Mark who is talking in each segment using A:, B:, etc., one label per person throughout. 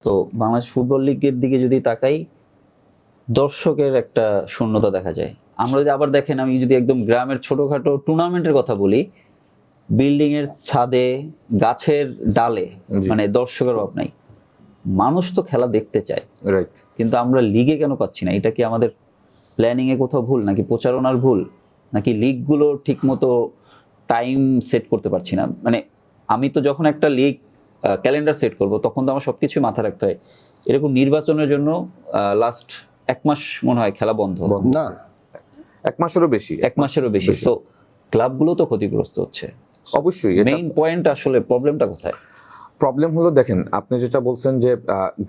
A: তো বাংলাদেশ ফুটবল লিগের দিকে যদি তাকাই, দর্শকের একটা শূন্যতা দেখা যায়। আমরা যদি আবার দেখেন, আমি যদি একদম গ্রামের ছোটখাটো টুর্নামেন্টের কথা বলি, বিল্ডিং এর ছাদে, গাছের ডালে,
B: জি।
A: মানে দর্শকের অভাব নাই। মানুষ তো খেলা দেখতে চায়,
B: রাইট।
A: কিন্তু আমরা লিগে কেন পাচ্ছি না? এটা কি আমাদের প্ল্যানিং এ কোথাও ভুল, নাকি প্রচারণার ভুল, নাকি লিগগুলো ঠিক মতো টাইম সেট করতে পারছি না? মানে আমি তো যখন একটা লিগ ক্যালেন্ডার সেট করব, তখন তো আমার সবকিছু মাথায় রাখতে হয়। এরকম নির্বাচনের জন্য লাস্ট 1 মাস মনে হয় খেলা বন্ধ,
C: না,
B: 1 মাসেরও বেশি।
A: 1 মাসেরও বেশি। তো ক্লাবগুলো তো ক্ষতিগ্রস্ত হচ্ছে।
B: অবশ্যই
A: মেইন পয়েন্ট আসলে প্রবলেমটা কোথায়?
B: প্রবলেম হলো, দেখেন আপনি যেটা বলছেন যে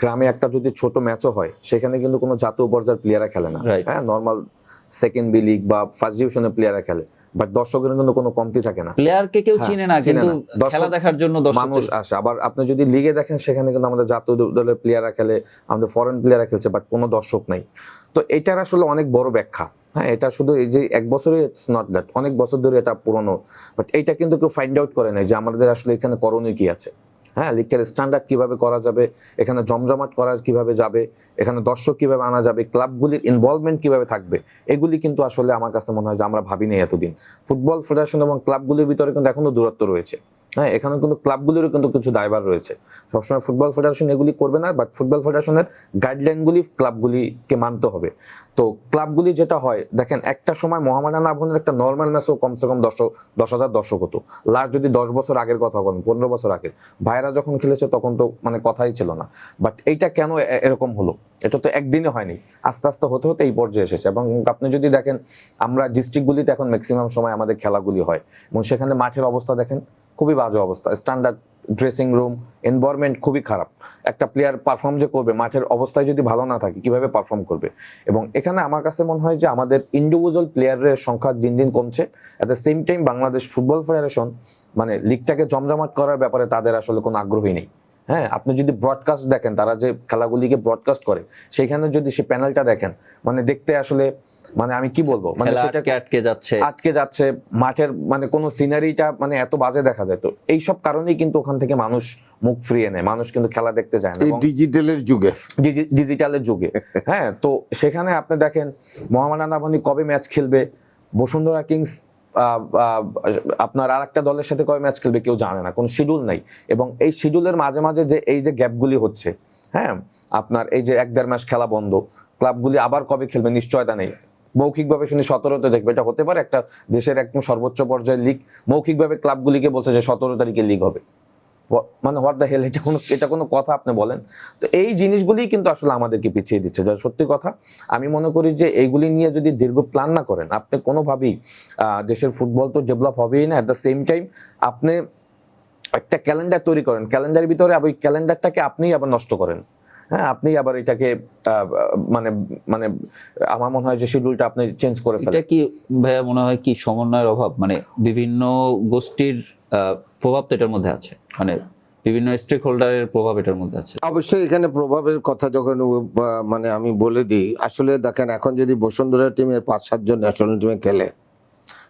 B: গ্রামে একটা যদি ছোট ম্যাচও হয়, সেখানে কিন্তু কোনো জাতীয় পর্যায়ের প্লেয়াররা খেলে না।
A: Right.
B: হ্যাঁ, নর্মাল সেকেন্ড বি লিগ বা ফার্স্ট ডিভিশনের প্লেয়াররা খেলে, বাট দর্শকের কিন্তু কোনো কমতি থাকে না।
A: প্লেয়ারকে কেউ
B: হ্যাঁ,
A: চিনে না,
B: চিনে
A: কিন্তু
B: না।
A: খেলা দেখার জন্য
B: মানুষ আসে। আবার আপনি যদি লিগে দেখেন, সেখানে কিন্তু আমাদের জাতীয় দলের প্লেয়াররা খেলে, আমাদের ফরেন প্লেয়াররা খেলছে, বাট কোনো দর্শক নাই। তো এটার আসলে অনেক বড় ব্যাখ্যা। হ্যাঁ, এটা শুধু এই যে 1 বছরে, ইটস নট দ্যাট, অনেক বছর ধরে এটা পুরনো। বাট এইটা কিন্তু কেউ ফাইন্ড আউট করে নাই যে আমাদের আসলে এখানে করণীয় কি আছে। হ্যাঁ, লিগের স্ট্যান্ডার্ড কিভাবে করা যাবে, এখানে জমজমাট করা কিভাবে যাবে, এখানে দর্শক কিভাবে আনা যাবে, ক্লাবগুলির ইনভলভমেন্ট কিভাবে থাকবে, এগুলি কিন্তু আসলে আমার কাছে মনে হয় যে আমরা ভাবিনি এতদিন। ফুটবল ফেডারেশন এবং ক্লাবগুলির ভিতরে কিন্তু এখনো দূরত্ব রয়েছে। হ্যাঁ, এখানে কিন্তু ক্লাবগুলিরও কিন্তু কিছু দায়ভার রয়েছে। সবসময় ফুটবল ফেডারেশন এগুলি করবে না, বাট ফুটবল ফেডারেশনের গাইডলাইনগুলি ক্লাবগুলিকে মানতে হবে। তো ক্লাবগুলি যেটা হয়, দেখেন একটা সময় মোহামেডান আবাহনীর একটা নর্মাল ম্যাচও কমসে কম 10,000 দর্শক হতো। লাস্ট যদি 10 বছর আগের কথা বলেন, 15 বছর আগের ভাইরা যখন খেলেছে, তখন তো মানে কথাই ছিল না। বাট এইটা কেন এরকম হলো? এটা তো একদিনে হয়নি, আস্তে আস্তে হতে হতে এই পর্যায়ে এসেছে। এবং আপনি যদি দেখেন, আমরা ডিস্ট্রিক্টগুলিতে এখন ম্যাক্সিমাম সময় আমাদের খেলাগুলি হয়, এবং সেখানে মাঠের অবস্থা দেখেন খুবই বাজে অবস্থা। স্ট্যান্ডার্ড ড্রেসিং রুম, এনভায়রনমেন্ট খুবই খারাপ। একটা প্লেয়ার পারফর্ম যে করবে, মাঠের অবস্থায় যদি ভালো না থাকে, কিভাবে পারফর্ম করবে? এবং এখানে আমার কাছে মনে হয় যে আমাদের ইন্ডিভিজুয়াল প্লেয়ারের সংখ্যা দিন দিন কমছে। At the same time Bangladesh football federation মানে লিগটাকে জমজমাট করার ব্যাপারে তাদের আসলে কোনো আগ্রহী নেই। হ্যাঁ, আপনি যদি ব্রডকাস্ট দেখেন, তারা যে খেলাগুলিকে ব্রডকাস্ট করে, সেখানে যদি সে প্যানেলটা দেখেন, মানে দেখতে আসলে মানে আমি কি বলবো, মানে
A: খেলা
B: সেটা
A: আটকে যাচ্ছে
B: মাঠের মানে কোনো সিনারিটা মানে এত বাজে দেখা যায়। তো এইসব কারণেই কিন্তু ওখান থেকে মানুষ মুখ ফিরিয়ে নেয়, মানুষ কিন্তু খেলা দেখতে যায় না
C: এই ডিজিটালের যুগে
B: ডিজিটালের যুগে। হ্যাঁ, তো সেখানে আপনি দেখেন মোহামেডান আবাহনী কবে ম্যাচ খেলবে, বসুন্ধরা কিংস আপনার আর একটা দলের সাথে কবে ম্যাচ খেলবে কেউ জানে না, কোনো শিডিউল নাই। এবং এই শিডিউলের মাঝে মাঝে যে এই যে গ্যাপগুলি হচ্ছে, হ্যাঁ, আপনার এই যে 1-1.5 মাস খেলা বন্ধ, ক্লাবগুলি আবার কবে খেলবে নিশ্চয়তা নেই। মৌখিকভাবে শুনি 17তে দেখবে, এটা হতে পারে একটা দেশের একদম সর্বোচ্চ পর্যায়ের লিগ, মৌখিকভাবে ক্লাবগুলিকে বলছে যে 17 তারিখে লিগ হবে। মানে হোয়াট দ্য হেল, এটা কোনো কথা আপনি বলেন? তো এই জিনিসগুলি কিন্তু আসলে আমাদেরকে পিছিয়ে দিচ্ছে। যার সত্যি কথা, আমি মনে করি যে এইগুলি নিয়ে যদি দীর্ঘ প্ল্যান না করেন, আপনি কোনোভাবেই দেশের ফুটবল তো ডেভেলপ হবেই না। অ্যাট দ্য সেম টাইম আপনি একটা ক্যালেন্ডার তৈরি করেন, ক্যালেন্ডারের ভিতরে ওই ক্যালেন্ডারটাকে আপনিই আবার নষ্ট করেন। হ্যাঁ, আপনি আবার এটাকে মানে মানে আমার মনে হয় যে শিডিউলটা আপনি চেঞ্জ করে ফেলেন।
A: এটা কি ভাইয়া মনে হয় কি সমন্বয়ের অভাব? মানে বিভিন্ন গোষ্ঠীর প্রভাব তো এটার মধ্যে আছে, মানে বিভিন্ন স্টেক হোল্ডারের প্রভাব এটার মধ্যে আছে।
C: অবশ্যই এখানে প্রভাবের কথা যখন মানে আমি বলে দিই, আসলে দেখেন এখন যদি বসুন্ধরা টিমের 5-7 জন ন্যাশনাল টিমে খেলে,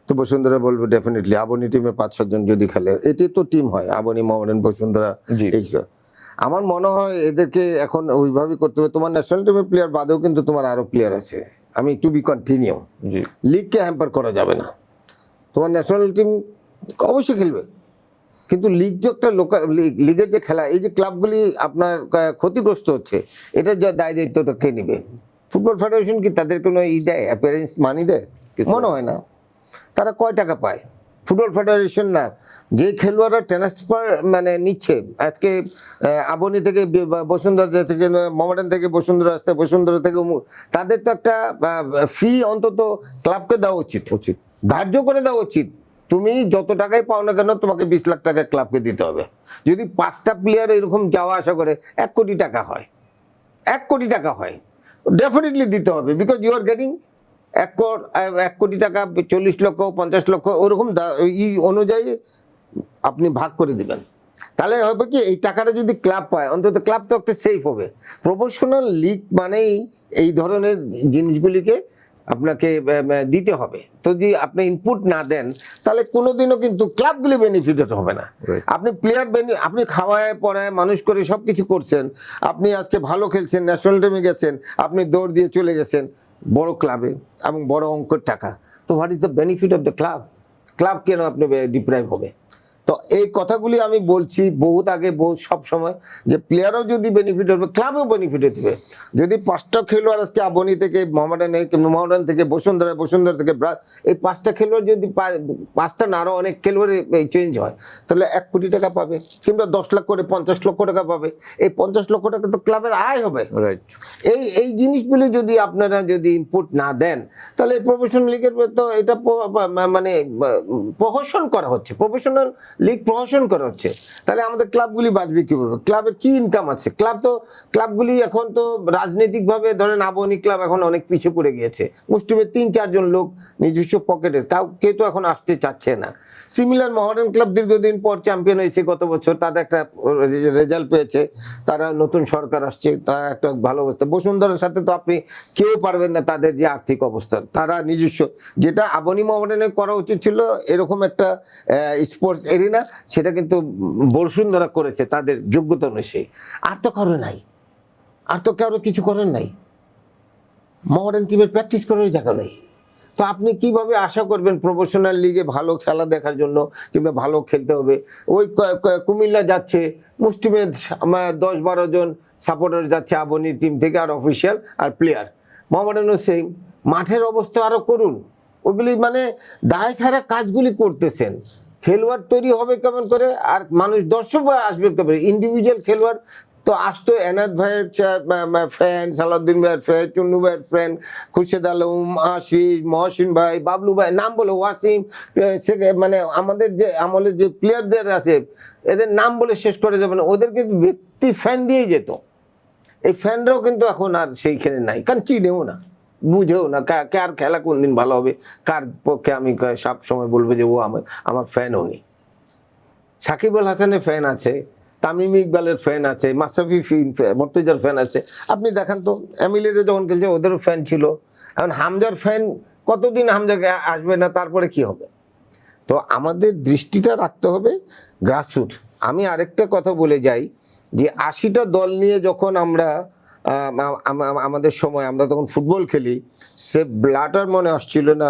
C: তো বসুন্ধরা বলবে ডেফিনেটলি। আবনি টিমের 5-7 জন যদি খেলে, এটি তো টিম হয়, আবনি, মোহামেডান, বসুন্ধরা।
B: জি।
C: এই আমার মনে হয় এদেরকে এখন ওইভাবেই করতে হবে। তোমার ন্যাশনাল টিমের প্লেয়ার বাদেও কিন্তু তোমার আরো প্লেয়ার আছে, আমি টু বি কন্টিনিউ।
B: জি।
C: লিগকে হ্যাম্পার করা যাবে না। তোমার ন্যাশনাল টিম অবশ্যই খেলবে, কিন্তু লিগ যে একটা লোকাল লিগের যে খেলা, এই যে ক্লাবগুলি আপনার ক্ষতিগ্রস্ত হচ্ছে, এটার যা দায় দায়িত্বটা কে নিবে? ফুটবল ফেডারেশন কি তাদের কোনো দেয়, অ্যাপিয়ারেন্স মানি দেয়? মনে হয় না। তারা কয় টাকা পায়? ফুটবল ফেডারেশন না, যে খেলোয়াড়রা ট্রান্সফার মানে নিচ্ছে, আজকে আবনি থেকে বসুন্ধরা থেকে, মোহামেডান থেকে বসুন্ধরা আসতে, বসুন্ধরা থেকে তাদের তো একটা ফি অন্তত ক্লাবকে দেওয়া উচিত, ধার্য করে দেওয়া উচিত। তুমি যত টাকাই পাও না কেন, তোমাকে 20 লাখ টাকা ক্লাবকে দিতে হবে। যদি 5টা প্লেয়ার এরকম যাওয়া আসা করে 1 কোটি টাকা হয়, 1 কোটি টাকা হয়, ডেফিনেটলি দিতে হবে। বিকজ ইউ আর গেটিং 1 কোটি টাকা, 40 লক্ষ, 50 লক্ষ, ওরকম অনুযায়ী আপনি ভাগ করে দিবেন। তাহলে হবে কি, এই টাকাটা যদি ক্লাব পায়, অন্তত ক্লাব তো একটা সেফ হবে। প্রফেশনাল লিগ মানেই এই ধরনের জিনিসগুলিকে আপনাকে দিতে হবে। তো যদি আপনি ইনপুট না দেন তাহলে কোনোদিনও কিন্তু ক্লাবগুলি বেনিফিটেড হবে না।
B: Right.
C: আপনি প্লেয়ার আপনি খাওয়ায় পড়ায় মানুষ করে সব কিছু করছেন, আপনি আজকে ভালো খেলছেন, ন্যাশনাল টিমে গেছেন, আপনি দৌড় দিয়ে চলে গেছেন বড় ক্লাবে এবং বড় অঙ্কের টাকা, তো what is the benefit of the club? Club কেন আপনি ডিপ্রাইভ হবে? তো এই কথাগুলি আমি বলছি বহুত আগে, বহু সব সময়, যে প্লেয়ারও যদি বেনিফিট হবে, ক্লাবও বেনিফিট দেবে। যদি 5টা খেলোয়াড় আজকে আবনি থেকে মোহামেডান থেকে বসুন্ধরা থেকে এই 5টা খেলোয়াড় যদি 5টা না আরো অনেক খেলোয়াড় চেঞ্জ হয়, তাহলে 1 কোটি টাকা পাবে, কিংবা 10 লাখ করে 50 লক্ষ টাকা পাবে। এই 50 লক্ষ টাকা তো ক্লাবের আয় হবে।
B: রাইট।
C: এই জিনিসগুলি যদি আপনারা যদি ইনপুট না দেন, তাহলে প্রফেশনাল লিগের তো এটা মানে প্রহসন করা হচ্ছে, প্রফেশনাল লিগ প্রহসন করা হচ্ছে। তাহলে আমাদের ক্লাবগুলি বাঁচবে কিভাবে? ক্লাবের কি ইনকাম আছে? ক্লাবগুলি এখন তো রাজনৈতিকভাবে ধরেন আবনি ক্লাব এখন অনেক পিছিয়ে পড়ে গিয়েছে, মুষ্টিমের 3-4 জন লোক নিজস্ব পকেটের, কেউ তো এখন আসতে চাচ্ছে না। সিমিলার মডার্ন ক্লাব দীর্ঘদিন পর চ্যাম্পিয়ন হয়েছে গত বছর, তাদের একটা রেজাল্ট পেয়েছে, তারা নতুন সরকার আসছে, তারা একটা ভালো অবস্থা। বসুন্ধরার সাথে তো আপনি কেউ পারবেন না, তাদের যে আর্থিক অবস্থা, তারা নিজস্ব, যেটা আবনি মোহামেডানে করা উচিত ছিল এরকম একটা স্পোর্টস এরিনা, সেটা কিন্তু বসুন্ধরা করেছে তাদের যোগ্যতা অনুযায়ী। আর তো কারো নাই, আর তো কারো কিছু করেন নাই, মোহামেডান টিমের প্র্যাকটিস করার জায়গা নেই। তো আপনি কিভাবে আশা করবেন প্রফেশনাল লিগে ভালো খেলা দেখার জন্য, কিংবা ভালো খেলতে হবে? ওই কুমিল্লা যাচ্ছে মুষ্টিমেদ 10-12 জন সাপোর্টার যাচ্ছে আবনি টিম থেকে, আর অফিসিয়াল আর প্লেয়ার। মোহামেডানও সেই মাঠের অবস্থা আরো করুন, ওগুলি মানে দায় ছাড়া কাজগুলি করতেছেন। খেলোয়াড় তৈরি হবে কেমন করে, আর মানুষ দর্শক আসবে কেমন? ইন্ডিভিজুয়াল খেলোয়াড় তো আসতো এনাদ ভাইয়ের ফ্যান, সালাউদ্দিন ভাইয়ের ফ্যান, চুন্নু ভাইয়ের ফ্যান, খুরশেদ আলম, আশিস, মহসিন ভাই, বাবলু ভাই, নাম বলে ওয়াসিম, মানে আমাদের যে আমলের যে প্লেয়ারদের আছে, এদের নাম বলে শেষ করে যাবে না। ওদের কিন্তু ব্যক্তি ফ্যান দিয়েই যেত। এই ফ্যানরাও কিন্তু এখন আর সেইখানে নাই, কারণ চিনেও না, বুঝেও না কার খেলা কোন দিন ভালো হবে, কার পক্ষে আমি সব সময় বলবো যে ও আমার ফ্যানও নেই। সাকিব আল হাসানের ফ্যান আছে, তামিম ইকবালের ফ্যান আছে, মাশরাফি মর্তুজার ফ্যান আছে। আপনি দেখান তো, এমিলিরে যখন খেলছে ওদেরও ফ্যান ছিল। এখন হামজার ফ্যান কতদিন হামজাকে আসবে না, তারপরে কি হবে? তো আমাদের দৃষ্টিটা রাখতে হবে গ্রাসরুট। আমি আরেকটা কথা বলে যাই, যে 80টা দল নিয়ে যখন আমরা আমাদের সময় আমরা তখন ফুটবল খেলি, সে ব্লাটার মনে আসছিল না,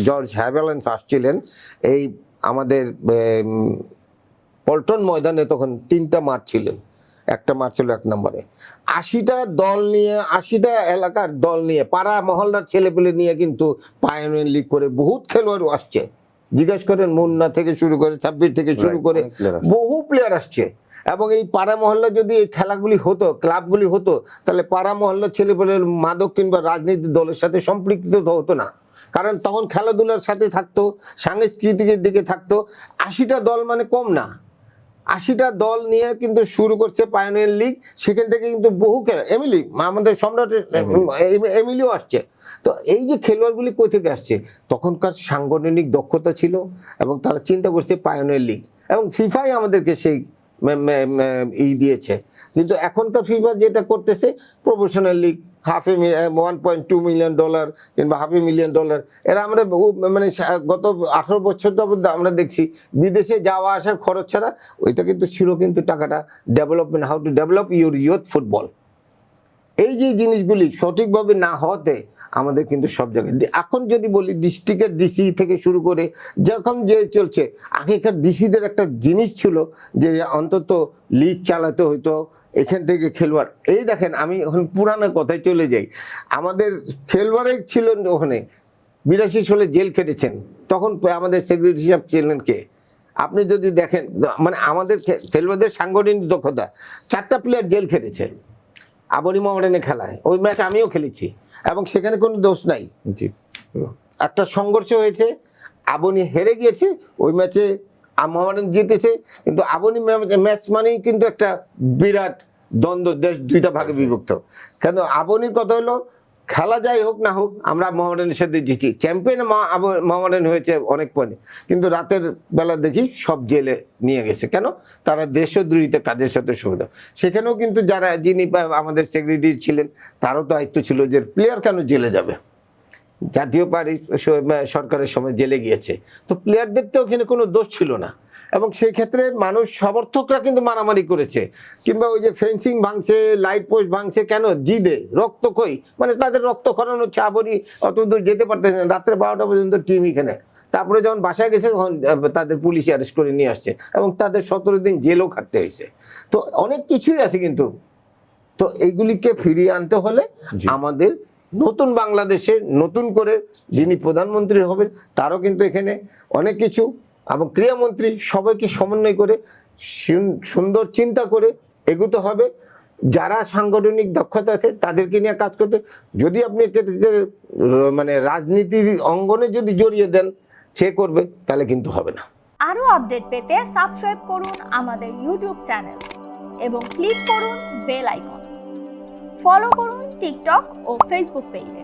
C: জর্জ হ্যাভেলেন্স আসছিলেন এই আমাদের পল্টন ময়দানে, তখন 3টা মাঠ ছিলেন, একটা মাঠ ছিল 1 নম্বরে। 80টা দল নিয়ে, 80টা এলাকার দল নিয়ে, পাড়া মহল্লার ছেলেপেলে নিয়ে কিন্তু পায়োনিয়ার লিগ করে বহুত খেলোয়াড় আসছে। জিজ্ঞেস করেন মুন্না থেকে শুরু করে, সাব্বির থেকে শুরু করে বহু প্লেয়ার আসছে। এবং এই পাড়া মহল্লা যদি এই খেলাগুলি হতো, ক্লাবগুলি হতো, তাহলে পাড়া মহল্লার ছেলেপেলে মাদক কিংবা রাজনীতি দলের সাথে সম্পৃক্ত হতো না, কারণ তখন খেলাধুলার সাথে থাকতো, সাংস্কৃতিকের দিকে থাকতো। 80টা দল মানে কম না, 80টা দল নিয়ে কিন্তু শুরু করছে পায়োনিয়ার লিগ। সেখান থেকে কিন্তু বহু খেলা, আমাদের সম্রাট এমিলিও আসছে। তো এই যে খেলোয়াড়গুলি কই থেকে আসছে, তখনকার সাংগঠনিক দক্ষতা ছিল এবং তারা চিন্তা করছে পায়োনিয়ার লিগ, এবং ফিফাই আমাদেরকে সেই দিয়েছে। কিন্তু এখনকার ফিফা যেটা করতেছে, প্রফেশনাল লিগ, $1.2 মিলিয়ন কিংবা $500,000, এরা আমরা মানে গত 18 বছর আমরা দেখছি বিদেশে যাওয়া আসার খরচ ছাড়া, ওইটা কিন্তু ছিল কিন্তু টাকাটা development, how to develop youth football. এই যে জিনিসগুলি সঠিকভাবে না হওয়াতে আমাদের কিন্তু সব জায়গায়, এখন যদি বলি ডিস্ট্রিক্টের ডিসি থেকে শুরু করে যখন যে চলছে, আগেকার ডিসিদের একটা জিনিস ছিল যে অন্তত লিগ চালাতে হইতো, এখান থেকে খেলোয়াড়। এই দেখেন, আমি এখন পুরানো কথায় চলে যাই, আমাদের খেলোয়াড়ে ছিল ওখানে 82 সালে জেল খেটেছেন, তখন আমাদের সেক্রেটারি সাহেব ছিলেন কে? আপনি যদি দেখেন, মানে আমাদের খেলোয়াড়দের সাংগঠনিক দক্ষতা, 4টা প্লেয়ার জেল খেটেছে আবনি মোহামেডানে খেলায়। ওই ম্যাচ আমিও খেলেছি এবং সেখানে কোনো দোষ নাই। একটা সংঘর্ষ হয়েছে, আবনি হেরে গিয়েছে, ওই ম্যাচে মোহামেডান জিতেছে। কিন্তু আবনি ম্যাচ মানেই কিন্তু একটা বিরাট দ্বন্দ্ব, দেশ 2টা ভাগে বিভক্ত। কেন আবনির কথা হলো, খেলা যাই হোক না হোক, আমরা মোহামেডানের সাথে জিতি, চ্যাম্পিয়ন মোহামেডান হয়েছে অনেক পয়েন্টে, কিন্তু রাতের বেলা দেখি সব জেলে নিয়ে গেছে। কেন? তারা দেশদ্রোহিতা কাজের সাথে সুবিধা। সেখানেও কিন্তু যিনি আমাদের সেক্রেটারি ছিলেন, তারও দায়িত্ব ছিল যে প্লেয়ার কেন জেলে যাবে। জাতীয় পার্টি সরকারের সময় জেলে গিয়েছে। তো প্লেয়ারদের তো ওখানে কোনো দোষ ছিল না, এবং সেই ক্ষেত্রে মানুষ সমর্থকরা কিন্তু মারামারি করেছে, কিংবা ওই যে ফেন্সিং ভাঙছে, লাইট পোস্ট ভাঙছে, কেন জিদে রক্ত কই, মানে তাদের রক্ত খরণ হচ্ছে, আবরি অত দূর যেতে পারতেছে না, রাত্রে 12টা পর্যন্ত টিম এখানে। তারপরে যখন বাসায় গেছে তখন তাদের পুলিশ অ্যারেস্ট করে নিয়ে আসছে, এবং তাদের 17 দিন জেলও খাটতে হয়েছে। তো অনেক কিছুই আছে কিন্তু, তো এইগুলিকে ফিরিয়ে আনতে হলে আমাদের নতুন বাংলাদেশে নতুন করে যিনি প্রধানমন্ত্রী হবেন তারও কিন্তু এখানে অনেক কিছু, এবং ক্রীড়ামন্ত্রী সবাইকে সমন্বয় করে সুন্দর চিন্তা করে এগোতে হবে। যারা সাংগঠনিক দক্ষতা আছে তাদেরকে নিয়ে কাজ করতে, যদি আপনি মানে রাজনীতির অঙ্গনে যদি জড়িয়ে দেন সে করবে, তাহলে কিন্তু হবে না।
D: আরো আপডেট পেতে সাবস্ক্রাইব করুন আমাদের ইউটিউব চ্যানেল এবং ক্লিক করুন বেল আইকন। ফলো করুন টিকটক ও ফেসবুক পেজে।